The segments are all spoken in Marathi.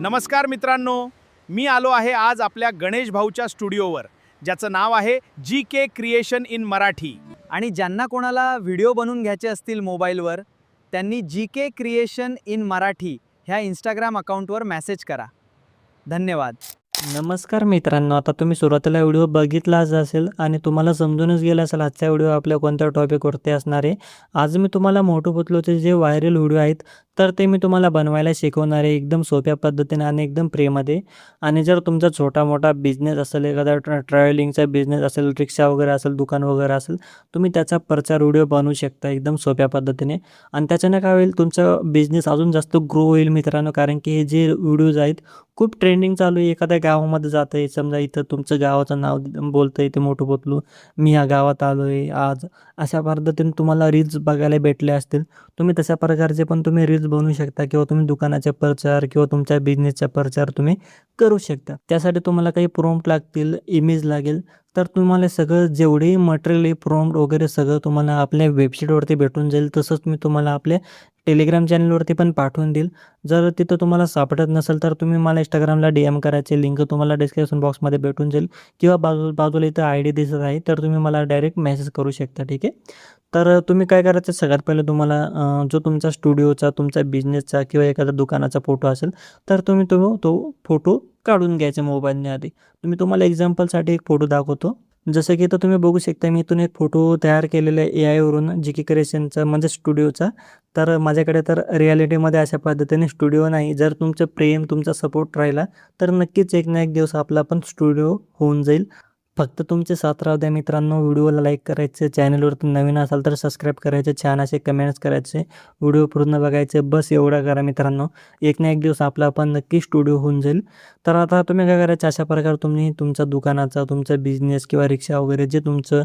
नमस्कार मित्रांनो, मी आलो आहे आज आपल्या गणेश भाऊच्या स्टुडिओवर, ज्याचं नाव आहे GK क्रिएशन इन मराठी. आणि ज्यांना कोणाला व्हिडिओ बनवून घ्यायचे असतील मोबाईलवर, त्यांनी GK क्रिएशन इन मराठी ह्या इंस्टाग्राम अकाउंटवर मेसेज करा. धन्यवाद. नमस्कार मित्रांनो, आता तुम्ही सुरुवातीला व्हिडिओ बघितलाच असेल आणि तुम्हाला समजूनच गेला असेल आजचा व्हिडिओ आपल्या कोणत्या टॉपिकवरती असणार आहे. आज मी तुम्हाला मोटू पतलूचे जे व्हायरल व्हिडिओ आहेत तर ते मी तुम्हाला बनवायला शिकवणार आहे एकदम सोप्या पद्धतीने आणि एकदम फ्रीमध्ये. आणि जर तुमचा छोटा मोठा बिझनेस असेल, एखादा ट्रॅव्हलिंगचा बिझनेस असेल, रिक्षा वगैरे असेल, दुकान वगैरे असेल, तुम्ही त्याचा प्रचार व्हिडिओ बनवू शकता एकदम सोप्या पद्धतीने. आणि त्याच्याने काय होईल, तुमचा बिझनेस अजून जास्त ग्रो होईल मित्रांनो. कारण की हे जे व्हिडिओज आहेत खूप ट्रेंडिंग चालू आहे. एखाद्या गावामध्ये जातं आहे, समजा इथं तुमचं गावाचं नाव बोलतं आहे ते मोटू पतलू, मी ह्या गावात आलो आहे आज, अशा पद्धतीने तुम्हाला रील्स बघायला भेटले असतील. तुम्ही तशा प्रकारचे पण तुम्ही रील्स बनवू शकता किंवा तुम्ही दुकानाचा प्रचार किंवा तुमच्या बिझनेसचा प्रचार तुम्ही करू शकता. त्यासाठी तुम्हाला काही प्रॉम्प्ट लागतील, इमेज लागेल. तर तुम्हाला सगळं जेवढे मटेरियल आहे, प्रॉम्प्ट वगैरे सगळं तुम्हाला आपल्या वेबसाईटवरती भेटून जाईल. तसंच मी तुम्हाला आपल्या टेलिग्राम चॅनलवरती पण पाठवून देईल. जर तिथं तुम्हाला सापडत नसेल तर तुम्ही मला इंस्टाग्रामला DM करायचे, लिंक तुम्हाला डिस्क्रिप्शन बॉक्समध्ये भेटून जाईल किंवा बाजूला इथं ID दिसत आहे तर तुम्ही मला डायरेक्ट मेसेज करू शकता. ठीक आहे. तर तुम्ही काय करायचं, सगळ्यात पहिले तुम्हाला जो तुमचा स्टुडिओचा, तुमचा बिझनेसचा किंवा एखाद्या दुकानाचा फोटो असेल तर तुम्ही तो फोटो काढून घ्यायचा मोबाईलने आधी. तुम्हाला एक्झाम्पलसाठी एक फोटो दाखवतो. जसं की इथं तुम्ही बघू शकता, मी इथून एक फोटो तयार केलेला आहे AI वरून, GK क्रिएशनचा म्हणजे स्टुडिओचा. तर माझ्याकडे तर रिॲलिटीमध्ये अशा पद्धतीने स्टुडिओ नाही. जर तुमचं प्रेम, तुमचा सपोर्ट राहिला तर नक्कीच एक ना एक दिवस आपला पण स्टुडिओ होऊन जाईल. फक्त तुमचे साथ राहू द्या मित्रांनो. व्हिडिओला लाईक करायचं, चॅनलवरती नवीन असाल तर सबस्क्राईब करायचे, छान असे कमेंट्स करायचे, व्हिडिओ पूर्ण बघायचे, बस एवढं करा मित्रांनो. एक ना एक दिवस आपला पण नक्की स्टुडिओ होऊन जाईल. तर आता तुम्ही काय करायचं, अशा प्रकारे तुम्ही तुमच्या दुकानाचा, तुमचा बिझनेस किंवा रिक्षा वगैरे जे तुमचं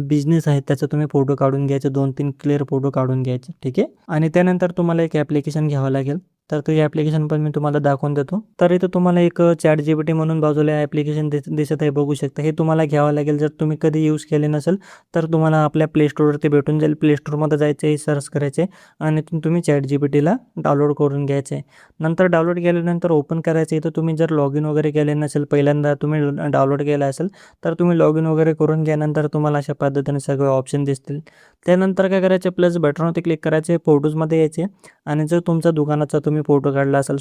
बिझनेस आहे त्याचा तुम्ही फोटो काढून घ्यायचे, 2-3 क्लिअर फोटो काढून घ्यायचे. ठीक आहे. आणि त्यानंतर तुम्हाला एक ॲप्लिकेशन घ्यावं लागेल. तर ते ॲप्लिकेशन पण मी तुम्हाला दाखवून देतो. तर इथं तुम्हाला एक ChatGPT म्हणून बाजूला ॲप्लिकेशन दिसत आहे, बघू शकता. हे तुम्हाला घ्यावं लागेल. जर तुम्ही कधी यूज केले नसेल तर तुम्हाला आपल्या प्ले स्टोरवरती भेटून जाईल. प्ले स्टोरमध्ये जायचं आहे, सर्च करायचे आणि तुम्ही ChatGPTला डाउनलोड करून घ्यायचे. नंतर डाउनलोड केल्यानंतर ओपन करायचं. इथं तुम्ही जर लॉग इन वगैरे केले नसेल, पहिल्यांदा तुम्ही डाउनलोड केलं असेल तर तुम्ही लॉग इन वगैरे करून घ्यानंतर तुम्हाला अशा पद्धतीने सगळे ऑप्शन दिसतील. त्यानंतर काय करायचे, प्लस बटनवरती क्लिक करायचे, फोटोजमध्ये यायचे. आणि जर तुमचा दुकानाचा तुम्ही फोटो काढला असेल,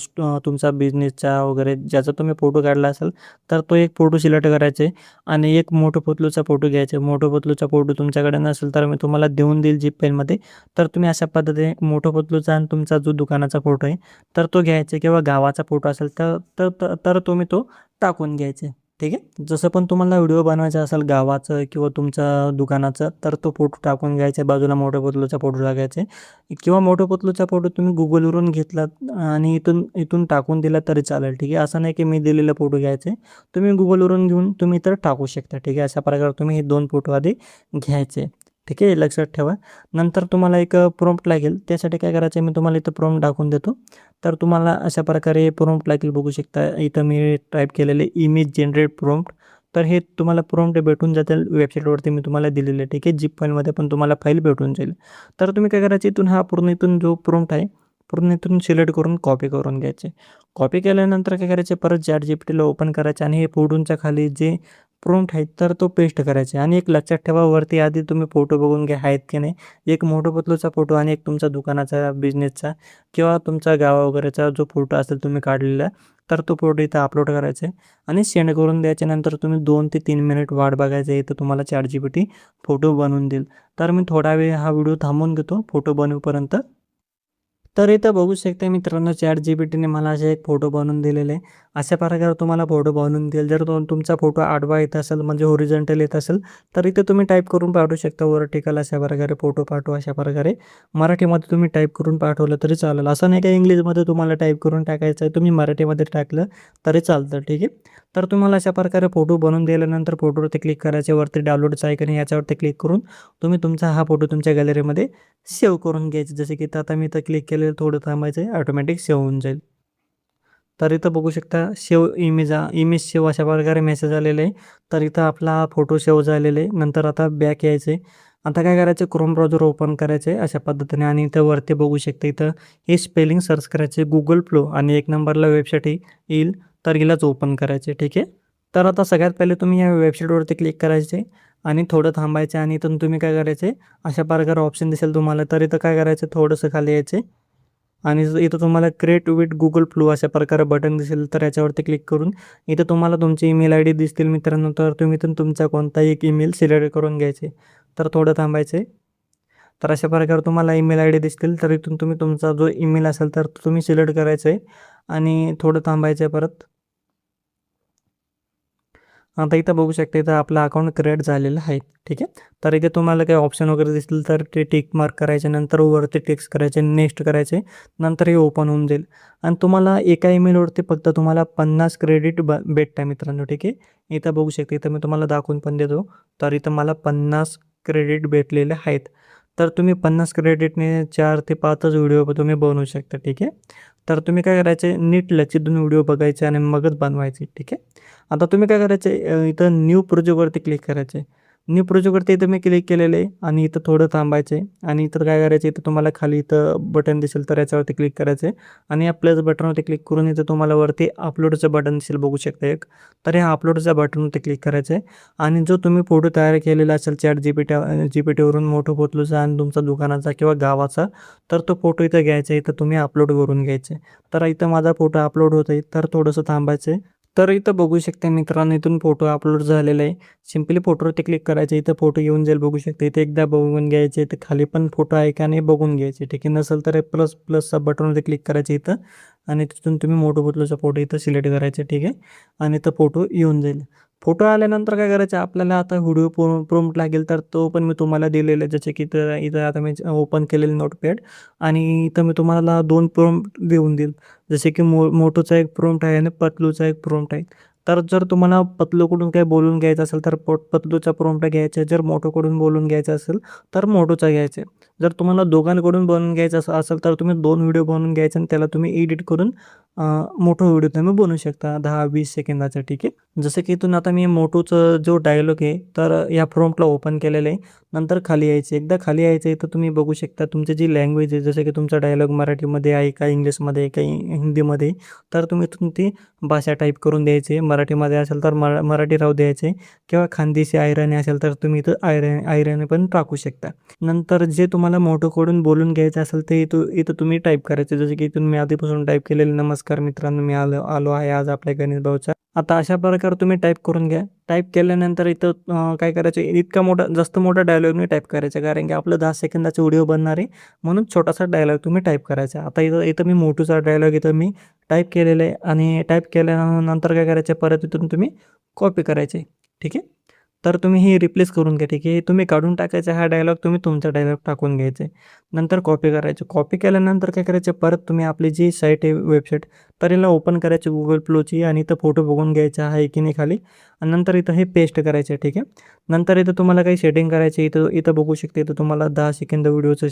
तुमचा बिझनेसचा वगैरे ज्याचा तुम्ही फोटो काढला असेल तर तो एक फोटो सिलेक्ट करायचे आणि एक मोटू पतलूचा फोटो घ्यायचा. मोटू पतलूचा फोटो तुमच्याकडे नसेल तर मी तुम्हाला देऊन देईल झिप फाईलमध्ये. तर तुम्ही अशा पद्धतीने मोटू पतलूचा आणि तुमचा जो दुकानाचा फोटो आहे तर तो घ्यायचा, किंवा गावाचा फोटो असेल तर तर तर तर तुम्ही तो टाकून घ्यायचे. ठीक आहे. जसं पण तुम्हाला व्हिडिओ बनवायचा असेल गावाचं किंवा तुमच्या दुकानाचं तर तो फोटो टाकून घ्यायचा. बाजूला मोठ्या पतलूचा फोटो टाकायचे, किंवा मोठ्या पतलूचा फोटो तुम्ही गुगलवरून घेतलात आणि इथून टाकून दिला तरी चालेल. ठीक आहे. असं नाही की मी दिलेला फोटो घ्यायचे, तुम्ही गुगलवरून घेऊन तुम्ही तर टाकू शकता. ठीक आहे. अशा प्रकारे तुम्ही हे 2 फोटो आधी घ्यायचे. ठीक आहे, लक्षात ठेवा. नंतर तुम्हाला एक प्रॉम्प्ट लागेल. त्यासाठी काय करायचं, मी तुम्हाला इथं प्रॉम्प्ट दाखवून देतो. तर तुम्हाला अशा प्रकारे प्रॉम्प्ट लागेल, बघू शकता. इथं मी टाईप केलेले इमेज जनरेट प्रॉम्प्ट. तर हे तुम्हाला प्रॉम्प्ट भेटून जातील वेबसाईटवरती, मी तुम्हाला दिलेलं आहे. ठीक आहे. झिप फाईलमध्ये पण तुम्हाला फाईल भेटून जाईल. तर तुम्ही काय करायचं, इथून जो प्रॉम्प्ट आहे पूर्ण इथून सिलेक्ट करून कॉपी करून घ्यायचे. कॉपी केल्यानंतर काय करायचे, परत ChatGPTला ओपन करायचे आणि हे फोटोंच्या खाली जे प्रॉम्प्ट आहेत तर तो पेस्ट करायचा. आणि एक लक्षात ठेवा, वरती आधी तुम्ही फोटो बघून घ्या आहेत की नाही. एक मोठू पतलूचा फोटो आणि एक तुमचा दुकानाचा, बिझनेसचा किंवा तुमचा गावा वगैरेचा जो फोटो असेल तुम्ही काढलेला, तर तो फोटो इथं अपलोड करायचा आणि सेंड करून द्यायच्या. नंतर तुम्ही 2 ते 3 मिनिट वाट बघायचं. इथं तुम्हाला ChatGPT फोटो बनवून देईल. तर मी थोडा वेळ हा व्हिडिओ थांबवून घेतो फोटो बनवेपर्यंत. तर इथं बघू शकता मित्रांनो, ChatGPTने मला असे एक फोटो बनवून दिलेले आहे. अशा प्रकारे तुम्हाला फोटो बनवून देईल. जर तुमचा फोटो आडवा येत असेल, म्हणजे होरिझॉन्टल येत असेल, तर इथे तुम्ही टाईप करून पाठवू शकता व्हर्टिकल, अशा प्रकारे फोटो पाठवा. अशा प्रकारे मराठीमध्ये तुम्ही टाईप करून पाठवलं तरी चालेल. असं नाही का इंग्लिशमध्ये तुम्हाला टाईप करून टाकायचं आहे, तुम्ही मराठीमध्ये टाकलं तरी चालतं. ठीक आहे. तर तुम्हाला अशा प्रकारे फोटो बनवून दिल्यानंतर फोटोवरती क्लिक करायचे, वरती डाउनलोडचं आयकन आहे याच्यावरती क्लिक करून तुम्ही तुमचा हा फोटो तुमच्या गॅलरीमध्ये सेव्ह करून घ्यायचं. जसे की आता मी इथं क्लिक केलेलं, थोडं थांबायचं आहे, ऑटोमॅटिक सेव्ह होऊन जाईल. तर इथं बघू शकता, सेव्ह इमेज सेव्ह अशा प्रकारे मेसेज आलेला आहे. तर इथं आपला फोटो सेव्ह झालेला आहे. नंतर आता बॅक यायचं आहे आता काय करायचं, क्रोम ब्राउझर ओपन करायचं आहे अशा पद्धतीने आणि इथं वरती बघू शकता इथं हे स्पेलिंग सर्च करायचे गुगल फ्लो आणि 1 नंबरला वेबसाईट येईल, तर हिलाच ओपन करायचे. ठीक आहे. तर आता सगळ्यात पहिले तुम्ही या वेबसाईटवरती क्लिक करायचे आणि थोडं थांबायचं आणि इथून तुम्ही काय करायचे, अशा प्रकारे ऑप्शन दिसेल तुम्हाला, तर इथं काय करायचं, थोडंसं खाली यायचे आणि इथं तुम्हाला क्रिएट विथ गुगल फ्लो अशा प्रकारे बटन दिसेल, तर याच्यावरती क्लिक करून इथं तुम्हाला तुमचे ईमेल आय डी दिसतील मित्रांनो, तर तुम्ही इथून तुमचा कोणताही एक ईमेल सिलेक्ट करून घ्यायचे. तर थोडं थांबायचे. तर अशा प्रकारे तुम्हाला ईमेल आय डी दिसतील, तर इथून तुम्ही तुमचा जो ईमेल असेल तर तो तुम्ही सिलेक्ट करायचा आहे आणि थोडं थांबायचं आहे परत. आता इथं बघू शकता इथं आपलं अकाउंट क्रिएट झालेलं आहे. ठीक आहे. तर इथे तुम्हाला काही ऑप्शन वगैरे दिसतील तर ते टिक मार्क करायचे, नंतर वरती टेक्स्ट करायचे, नेक्स्ट करायचे, नंतर हे ओपन होऊन जाईल आणि तुम्हाला एका ईमेलवरती फक्त तुम्हाला 50 क्रेडिट भेटतं मित्रांनो. ठीक आहे. इथं बघू शकता, इथं मी तुम्हाला दाखवून पण देतो. तर इथं मला 50 क्रेडिट भेटलेले आहेत. तर तुम्ही 50 क्रेडिटने 4 ते 5च व्हिडिओ तुम्ही बनवू शकता. ठीक आहे. तर तुम्ही काय करायचे, नीट लक्षितून व्हिडिओ बघायचे आणि मगच बनवायचे. ठीक आहे. आता तुम्ही काय करायचे, इथं न्यू प्रोजेक्टवरती क्लिक करायचे. न्यू प्रोजेक्टवरती इथं मी क्लिक केलेलं आहे आणि इथं थोडं थांबायचं आहे आणि इथं काय करायचं, इथं तुम्हाला खाली इथं बटन दिसेल तर याच्यावरती क्लिक करायचं आहे आणि या प्लस बटनवरती क्लिक करून इथं तुम्हाला वरती अपलोडचं बटन दिसेल, बघू शकता एक. तर ह्या अपलोडच्या बटनवरती क्लिक करायचं आहे आणि जो तुम्ही फोटो तयार केलेला असेल ChatGPTवरून मोठं पोतलूचा आणि तुमचा दुकानाचा किंवा गावाचा, तर तो फोटो इथं घ्यायचा आहे, इथं तुम्ही अपलोड करून घ्यायचे. तर इथं माझा फोटो अपलोड होत आहे, तर थोडंसं थांबायचं आहे. तर इथं बघू शकता मित्रांनो, इथून फोटो अपलोड झालेला आहे. सिम्पली फोटोवरती क्लिक करायचं, इथं फोटो येऊन जाईल, बघू शकता. इथे एकदा बघून घ्यायचे, इथे खाली पण फोटो आहे का नाही बघून घ्यायचे. ठीक आहे. नसेल तर प्लसचा बटनवरती क्लिक करायचं इथं आणि तिथून तुम्ही मोठं पोतलूचा फोटो इथं सिलेक्ट करायचे. ठीक आहे. आणि इथं फोटो येऊन जाईल. फोटो आल्यानंतर काय करायचं, आपल्याला आता व्हिडिओ प्रॉम्प्ट लागेल, तर तो पण मी तुम्हाला दिलेला आहे. जसे की इथं इथं आता मी ओपन केलेलं नोटपॅड आणि इथं मी तुम्हाला 2 प्रॉम्प्ट देऊन देईल. जसे की मोटूचा एक प्रॉम्प्ट आहे आणि पतलूचा एक प्रॉम्प्ट आहे. तर जर तुम्हाला पतलूकडून काही बोलून घ्यायचं असेल तर पतलूचा प्रॉम्प्ट घ्यायचा आहे. जर मोटूकडून बोलून घ्यायचं असेल तर मोटूचा घ्यायचा आहे. जर तुम्हाला दोघांकडून बनवून घ्यायचं असेल तर तुम्ही 2 व्हिडिओ बनवून घ्यायचे आणि त्याला तुम्ही एडिट करून मोठा व्हिडिओ तुम्ही बनवू शकता 10-20 सेकंदाचा. ठीक आहे. जसं की इथून आता मी मोटूचं जो डायलॉग आहे तर या प्रॉम्प्टला ओपन केलेलं आहे. नंतर खाली यायचं, एकदा खाली यायचं आहे तर तुम्ही बघू शकता तुमची जी लँग्वेज आहे, जसं की तुमचा डायलॉग मराठीमध्ये आहे का इंग्लिशमध्ये आहे का हिंदीमध्ये, तर तुम्ही इथून ती भाषा टाईप करून द्यायची. मराठीमध्ये असेल तर मराठी राहू द्यायचे किंवा खानदेशी अहिराणी असेल तर तुम्ही इथं अहिराणी पण टाकू शकता. नंतर जे तुम्हाला मोठूकडून बोलून घ्यायचं असेल ते इथं तुम्ही टाईप करायचं. जसं की इथून मी आधीपासून टाईप केलेलं, नमस्कार मित्रांनो, मी आलो आहे आज आपल्या गणेश भाऊच्या. आता अशा प्रकारे तुम्ही टाईप करून घ्या. टाईप केल्यानंतर इथं काय करायचं, इतका मोठा जास्त मोठा डायलॉग नाही टाईप करायचा, कारण की आपलं 10 सेकंदाचा व्हिडिओ बनणार आहे, म्हणून छोटासा डायलॉग तुम्ही टाईप करायचा. आता इथं मी मोठूचा डायलॉग इथं मी टाईप केलेलं आहे आणि टाईप केल्यानंतर काय करायचं, परत इथून तुम्ही कॉपी करायचे. ठीक आहे. तर तुम्ही हे रिप्लेस करून घ्या. ठीक आहे. तुम्ही काढून टाकायचा हा डायलॉग, तुम्ही तुमचा डायलॉग टाकून घ्यायचे. नंतर कॉपी करायचं. कॉपी केल्यानंतर काय करायचं, परत तुम्ही आपली जी साईट आहे वेबसाईट, तर याला ओपन करायची गुगल फ्लोची आणि इथं फोटो बघून घ्यायचा आहे की नाही खाली आणि नंतर इथं हे पेस्ट करायचं. ठीक आहे. नंतर इथं तुम्हाला काही सेटिंग करायची, इथं इथं बघू शकता, इथं तुम्हाला 10 सेकंद व्हिडिओचं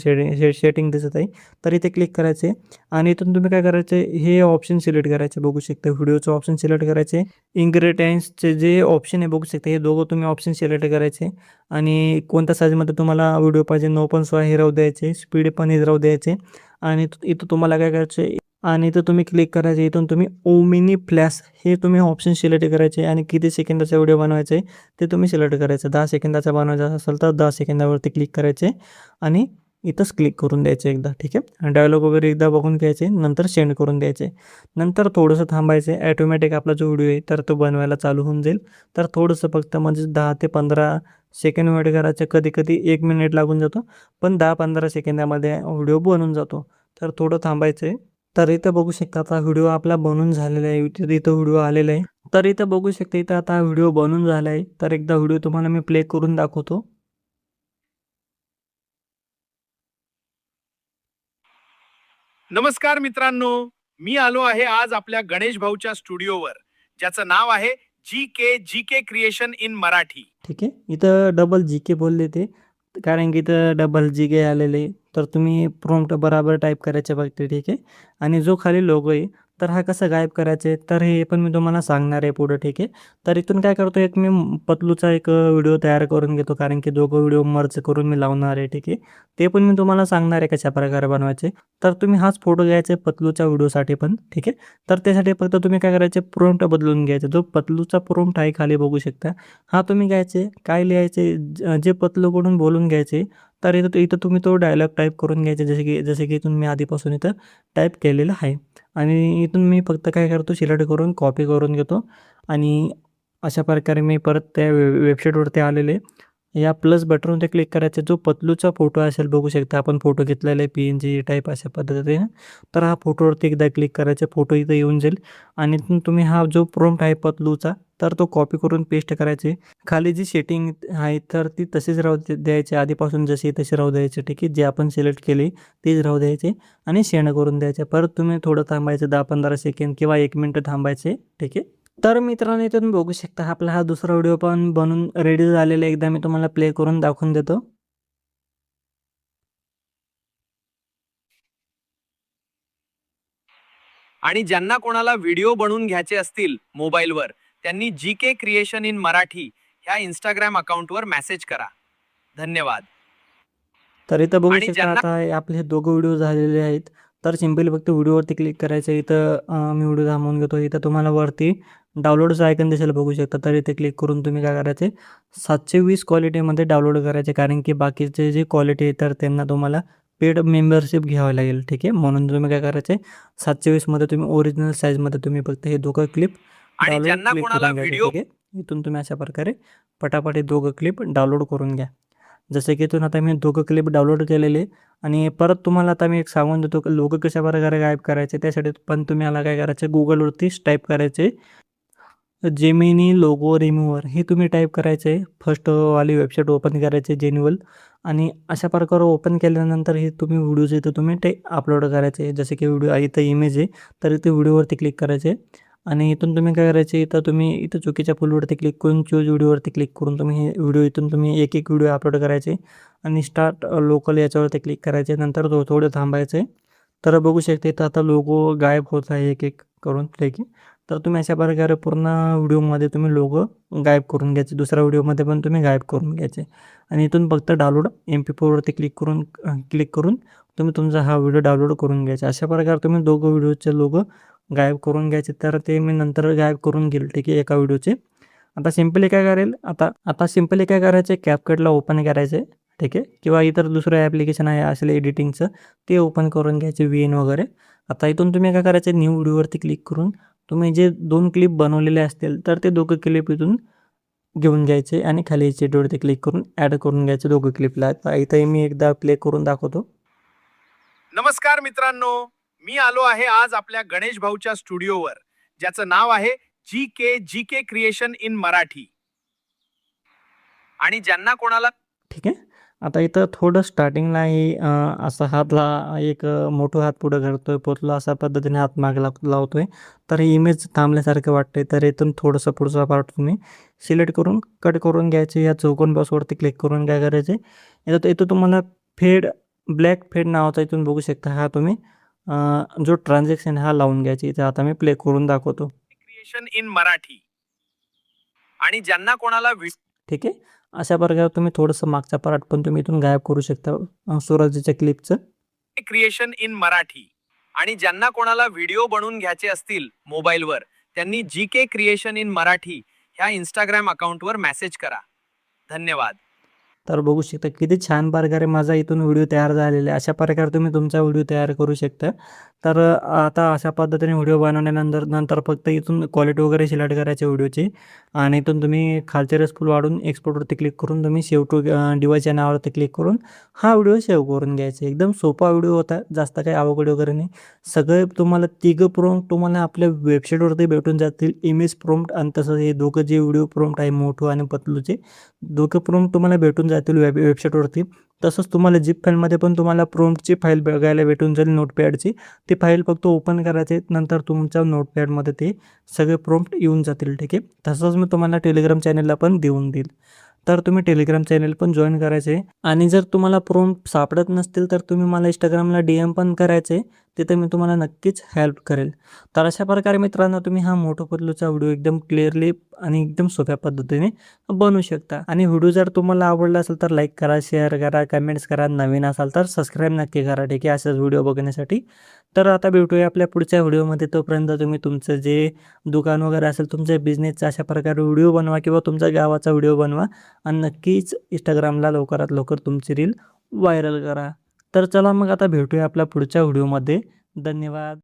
सेटिंग दिसत आहे, तर इथे क्लिक करायचे आणि इथून तुम्ही काय करायचं, हे ऑप्शन सिलेक्ट करायचे. बघू शकता व्हिडिओचं ऑप्शन सिलेक्ट करायचे. इन्ग्रेडियंट्सचे जे ऑप्शन आहे बघू शकता, हे दोघं तुम्ही ऑप्शन सिलेक्ट करायचे आणि कोणत्या साईजमध्ये तुम्हाला व्हिडिओ पाहिजे, 9.6 हे राहू द्यायचे, स्पीड पण हे राहू द्यायचे आणि इथं तुम्हाला काय करायचं आणि इथं तुम्ही क्लिक करायचे. इथून तुम्ही ओमिनी फ्लॅश हे तुम्ही ऑप्शन सिलेक्ट करायचे आणि किती सेकंदाचा व्हिडिओ बनवायचा आहे ते तुम्ही सिलेक्ट करायचं. 10 सेकंदाचा बनवायचा असेल तर 10 सेकंदावरती क्लिक करायचे आणि इथंच क्लिक करून द्यायचे एकदा. ठीक आहे. डायलॉग वगैरे एकदा बघून घ्यायचे, नंतर सेंड करून द्यायचे. नंतर थोडंसं थांबायचं, ॲटोमॅटिक आपला जो व्हिडिओ आहे तर तो बनवायला चालू होऊन जाईल. तर थोडंसं फक्त म्हणजे 10 ते 15 सेकंड वेट करायचं. कधी 1 मिनिट लागून जातो, पण 10-15 सेकंदामध्ये व्हिडिओ बनून जातो. तर थोडं थांबायचं आहे. तर इथं बघू शकता आता व्हिडिओ आपला बनून झालेला आहे. इथं व्हिडिओ आलेला आहे. तर इथं बघू शकता, इथं आता व्हिडिओ बनून झाला आहे. तर एकदा व्हिडिओ तुम्हाला मी प्ले करून दाखवतो. नमस्कार मित्रांनो, मी आलो आहे आज आपल्या गणेश भाऊच्या स्टुडिओवर, ज्याचं नाव आहे जी के क्रिएशन इन मराठी. ठीक आहे. इथं डबल GK बोलले ते, कारण की इथं डबल GK आलेले आहे. तर तुम्ही प्रॉम्प्ट बराबर टाईप करायचे फक्त. ठीक आहे. आणि जो खाली लोगो आहे तर हा कसा गायब करायचे तर हे पण मी तुम्हाला सांगणार आहे पुढं, ठीक आहे. तर इथून काय करतो, एक मी पतलूचा एक व्हिडिओ तयार करून घेतो, कारण की दोघं व्हिडिओ मर्ज करून मी लावणार आहे, ठीक आहे. ते पण मी तुम्हाला सांगणार आहे कशाप्रकारे बनवायचे. तर तुम्ही हाच फोटो घ्यायचा आहे पतलूच्या व्हिडिओसाठी पण, ठीक आहे. तर त्यासाठी फक्त तुम्ही काय करायचे, प्रॉम्प्ट बदलून घ्यायचा. जो पतलूचा प्रॉम्प्ट आहे खाली बघू शकता, हा तुम्ही घ्यायचे. काय लिहायचे, जे पतलूकडून बोलून घ्यायचे. तर इथं इथं तुम्ही तो डायलॉग टाईप करून घ्यायचे, जसे की इथून मी आधीपासून इथं टाईप केलेलं आहे. आणि इथून मी फक्त काय करतो, सिलेक्ट करून कॉपी करून घेतो आणि अशा प्रकारे मी परत त्या वेबसाईटवरती आलेले या प्लस बटनवरती क्लिक करायचं. जो पतलूचा फोटो असेल बघू शकता, आपण फोटो घेतलेला आहे PNG टाईप अशा पद्धतीने. तर हा फोटोवरती एकदा क्लिक करायचं, फोटो इथं येऊन जाईल आणि इथून तुम्ही हा जो प्रॉम्प्ट आहे पतलूचा, तर तो कॉपी करून पेस्ट करायचे. खाली जी सेटिंग आहे तर ती तशीच राहू द्यायची, आधीपासून जशी तशी राहू द्यायची, ठीक आहे. जे आपण सिलेक्ट केली तीच राहू द्यायची आणि सेंड करून द्यायचे. परत तुम्ही थोडं थांबायचं, 10-15 सेकंड किंवा 1 मिनिट थांबायचे, ठीक आहे. तर मित्रांनो, इथून बघू शकता आपला हा दुसरा व्हिडिओ पण बनून रेडी झालेला आहे. एकदा मी तुम्हाला प्ले करून दाखवून देतो. आणि ज्यांना कोणाला व्हिडिओ बनवून घ्यायचे असतील मोबाईलवर, त्यांनी GK क्रिएशन इन मराठी ह्या इंस्टाग्राम अकाउंटवर मेसेज करा. धन्यवाद. तर इथं बघू आणि शकता ज्यांना आता हे आपले हे दोघं व्हिडिओ झालेले आहेत. तर सिंपली फक्त व्हिडिओवरती क्लिक करायचं. इथं मी व्हिडिओ थांबवून घेतो. इथं तुम्हाला वरती डाउनलोडचं आयकन दिसेल बघू शकता. तर इथे क्लिक करून तुम्ही काय करायचे, 720 क्वालिटीमध्ये डाउनलोड करायचे, कारण की बाकीचे जे क्वालिटी आहे तर त्यांना तुम्हाला पेड मेंबरशिप घ्यावं लागेल, ठीक आहे. म्हणून तुम्ही काय करायचे, 720मध्ये तुम्ही ओरिजिनल साईजमध्ये तुम्ही फक्त हे दोघं क्लिप आणि डाउनलोड ज्यांना क्लिक कोणाला करून घ्यायचे, व्हिडिओ ठीक आहे. इथून तुम्ही अशा प्रकारे पटापट हे दोघं क्लिप डाउनलोड करून घ्या. जसं की इथून आता मी दोघं क्लिप डाउनलोड केलेले आणि परत तुम्हाला आता मी एक सांगून देतो की लोगो कशाप्रकारे गायब करायचे. त्यासाठी पण तुम्ही याला काय करायचं, Googleवरतीच टाईप करायचे, जेमिनी लोगो रिमूव्हर हे तुम्ही टाईप करायचे. फर्स्टवाली वेबसाईट ओपन करायची जेन्युअल आणि अशा प्रकारे ओपन केल्यानंतर हे तुम्ही व्हिडिओज इथं तुम्ही ते अपलोड करायचे. जसे की व्हिडिओ इथं इमेज आहे, तर इथे व्हिडिओवरती क्लिक करायचे आणि इथून तुम्ही काय करायचे, इथं तुम्ही इथं चुकीच्या फुलवरती क्लिक करून चूज व्हिडिओवरती क्लिक करून तुम्ही हे व्हिडिओ इथून तुम्ही एक व्हिडिओ अपलोड करायचे आणि स्टार्ट लोकल याच्यावरती क्लिक करायचे. नंतर थोडं थांबायचे. तर बघू शकता इथं आता लोगो गायब होत आहे एक करून, ठीक आहे. तर तुम्ही अशा प्रकारे पूर्ण व्हिडिओमध्ये तुम्ही लोगो गायब करून घ्यायचे. दुसऱ्या व्हिडिओमध्ये पण तुम्ही गायब करून घ्यायचे आणि इथून फक्त डाउनलोड MP4वरती क्लिक करून तुम्ही तुमचा हा व्हिडिओ डाउनलोड करून घ्यायचा. अशा प्रकारे तुम्ही दोघं व्हिडिओचे लोगो गायब करून घ्यायचे. तर ते मी नंतर गायब करून घेईल, ठीक आहे, एका व्हिडिओचे. आता सिंपली काय करेल, आता सिंपली काय करायचे, CapCutला ओपन करायचे, ठीक आहे, किंवा इतर दुसरं ॲप्लिकेशन आहे असेल एडिटिंगचं, ते ओपन करून घ्यायचे, VN वगैरे. आता इथून तुम्ही काय करायचे, न्यू व्हिडिओवरती क्लिक करून तुम्ही जे 2 क्लिप बनवलेले असतील तर ते दोघं क्लिप इथून घेऊन घ्यायचे आणि खाली HDवरती क्लिक करून ॲड करून घ्यायचे दोघं क्लिपला. आता इथं मी एकदा प्ले करून दाखवतो. नमस्कार मित्रांनो, मी आलो आहे आज आपल्या गणेश भाऊच्या स्टुडिओवर, ज्याचं नाव आहे GK क्रिएशन इन मराठी. आणि ज्यांना कोणाला ठीक आहे. आता इथं थोडं स्टार्टिंगला असा हातला एक मोठा हात पुढं करतोय, पोचलो अशा पद्धतीने हात मागे लावतोय. तर ही इमेज थांबल्यासारखं वाटतंय. तर इथून थोडंसं पुढचा पार्ट तुम्ही सिलेक्ट करून कट करून घ्यायचे. या चौकोन बॉक्सवरती क्लिक करून काय करायचे, इथं तुम्हाला ब्लॅक फेड नावाचा इथून बघू शकता. हा तुम्ही जो ट्रान्झॅक्शन हा लावून घ्यायची. इथे आता मी प्ले करून दाखवतो. Creation in Marathi. आणि ज्यांना कोणाला ठीक आहे. अशा प्रकारे तुम्ही थोडंसं मागचा पार्ट पण तुम्ही इथून गायब करू शकता सुरुवातीच्या क्लिपचं. Creation in Marathi. आणि ज्यांना कोणाला व्हिडिओ बनवून घ्यायचे असतील मोबाईलवर, त्यांनी GK क्रिएशन इन मराठी ह्या इंस्टाग्राम अकाउंटवर मेसेज करा. धन्यवाद. तर बघू शकता किती छान प्रकारे माझा इथून व्हिडिओ तयार झालेला आहे. अशा प्रकारे तुम्ही तुमचा व्हिडिओ तयार करू शकता. तर आता अशा पद्धतीने व्हिडिओ बनवल्यानंतर फक्त इथून क्वालिटी वगैरे सिलेक्ट करायची व्हिडिओची आणि इथून तुम्ही खालचे रेसफुल वाढून एक्सपोर्टवरती क्लिक करून तुम्ही सेव्ह टू डिव्हाइस या नावावरती क्लिक करून हा व्हिडिओ सेव्ह करून घ्यायचा. एकदम सोपा व्हिडिओ होता, जास्त काही अवघड वगैरे नाही. सगळे तुम्हाला तिघं प्रॉम्प्ट तुम्हाला आपल्या वेबसाईटवरती भेटून जातील, इमेज प्रॉम्प्ट आणि तसंच हे दोघं जे व्हिडिओ प्रॉम्प्ट आहे मोठू आणि पतलूचे दोघं प्रॉम्प्ट तुम्हाला भेटून जातील वेबसाईटवरती. तसंच तुम्हाला झिप फाईलमध्ये पण तुम्हाला प्रॉम्प्टची फाईल बघायला भेटून जाईल, नोटपॅडची. ती फाईल फक्त ओपन करायची, नंतर तुमच्या नोटपॅडमध्ये ते सगळे प्रॉम्प्ट येऊन जातील, ठीक आहे. तसंच मी तुम्हाला टेलिग्राम चॅनलला पण देऊन देईल. तर तुम्ही टेलिग्राम चॅनल पण जॉईन करायचे आणि जर तुम्हाला प्रॉम्प्ट सापडत नसतील तर तुम्ही मला इंस्टाग्रामला DM पण करायचे. तिथे मी तुम्हाला नक्कीच हेल्प करेल. तर अशा प्रकारे मित्रांनो तुम्ही हा मोटू पतलूचा व्हिडिओ एकदम क्लिअरली आणि एकदम सोप्या पद्धतीने बनवू शकता. आणि व्हिडिओ जर तुम्हाला आवडला असेल तर लाईक करा, शेअर करा, कमेंट्स करा. नवीन असाल तर सबस्क्राईब नक्की करा. ठीक आहे, असेच व्हिडिओ बघण्यासाठी. तर आता भेटूया आपल्या पुढच्या व्हिडिओमध्ये. तोपर्यंत तुम्ही तुमचं जे दुकान वगैरे असेल, तुमच्या बिझनेसचा अशा प्रकारे व्हिडिओ बनवा किंवा तुमच्या गावाचा व्हिडिओ बनवा आणि नक्कीच Instagramला लवकरात लवकर तुमची रील व्हायरल करा. तर चला मग आता भेटूया आपल्या पुढच्या व्हिडिओमध्ये. धन्यवाद.